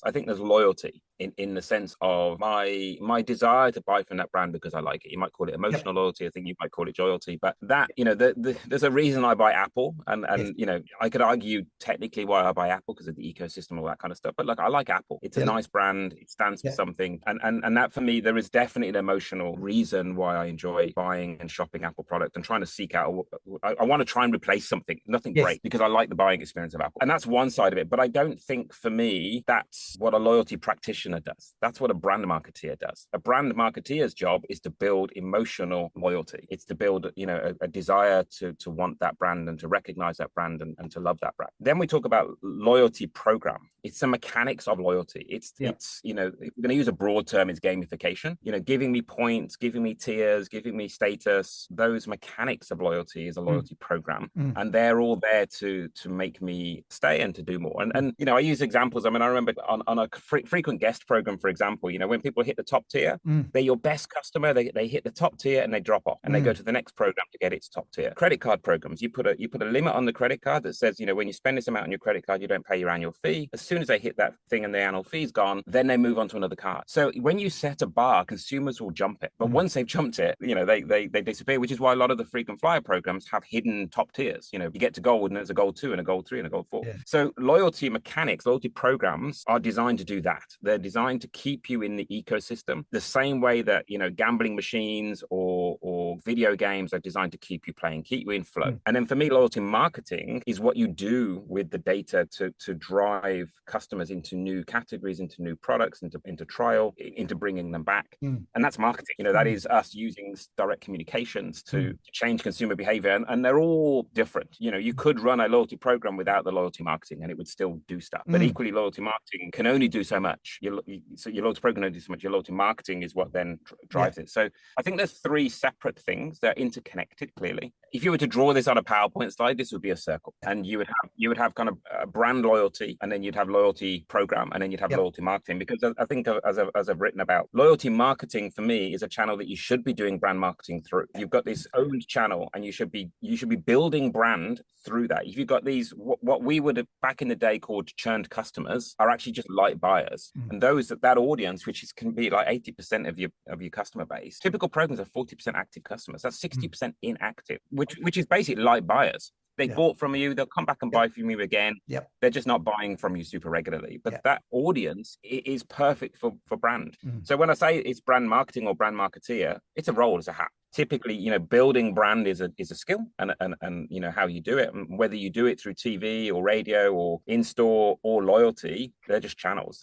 I think there's loyalty in the sense of my desire to buy from that brand because I like it. You might call it Yep. emotional loyalty. I think you might call it loyalty, but that, there's a reason I buy Apple, Yes. and I could argue technically why I buy Apple because of the ecosystem, all that kind of stuff. But look, I like Apple. It's a Yeah. nice brand. It stands for Yeah. something, and that for me, there is definitely an emotional reason why I enjoy buying and shopping Apple product and trying to seek out. I want to try and replace nothing Yes. break, because I like the buying experience of Apple, and that's one side of it. But I don't think for me that's what a loyalty practitioner does. That's what a brand marketeer does. A brand marketeer's job is to build emotional loyalty. It's to build, a desire to want that brand and to recognize that brand and to love that brand. Then we talk about loyalty program. It's the mechanics of loyalty. Yeah. If we're going to use a broad term, it's gamification. Giving me points, giving me tiers, giving me status. Those mechanics of loyalty is a Mm. loyalty program, Mm. and they're all there to make me stay and to do more. And I use examples. I mean, I remember on a frequent guest program, for example, when people hit the top tier, Mm. they're your best customer. They hit the top tier and they drop off and they go Mm. to the next program to get its top tier. Credit card programs, you put a limit on the credit card that says, when you spend this amount on your credit card, you don't pay your annual fee. As soon as they hit that thing and the annual fee's gone, then they move on to another card. So when you set a bar, consumers will jump it. But once they've jumped it, they disappear, which is why a lot of the frequent flyer programs have hidden top tiers. You get to gold and there's a gold 2 and a gold 3 and a gold 4. Yeah. So loyalty mechanics, loyalty programs are designed to do that. They're designed to keep you in the ecosystem the same way that, gambling machines or video games are designed to keep you playing, keep you in flow. And then for me, loyalty marketing is what you do with the data to drive customers into new categories, into new products, into trial, into bringing them back. And that's marketing. That is us using direct communications to change consumer behavior. And they're all different. You could run a loyalty program without the loyalty marketing and it would still do stuff. But equally, loyalty marketing can only do so much. So your loyalty program can only do so much. Your loyalty marketing is what then drives it. So I think there's three separate things. They're interconnected, clearly. If you were to draw this on a PowerPoint slide, this would be a circle. And you would have kind of brand loyalty, and then you'd have loyalty program, and then you'd have loyalty marketing. Because I think, as I've written about, loyalty marketing for me is a channel that you should be doing brand marketing through. You've got this owned channel, and you should be building brand through that. If you've got these, what we would have back in the day called churned customers, are actually just light buyers. And that audience, which can be like 80% of your customer base, typical programs are 40% active customers. That's 60% inactive, which is basically light buyers. They bought from you, they'll come back and buy from you again. They're just not buying from you super regularly. But that audience is perfect for brand. So when I say it's brand marketing or brand marketeer, it's a role, it's a hat. Typically, building brand is a skill, and how you do it, and whether you do it through TV or radio or in store or loyalty, they're just channels.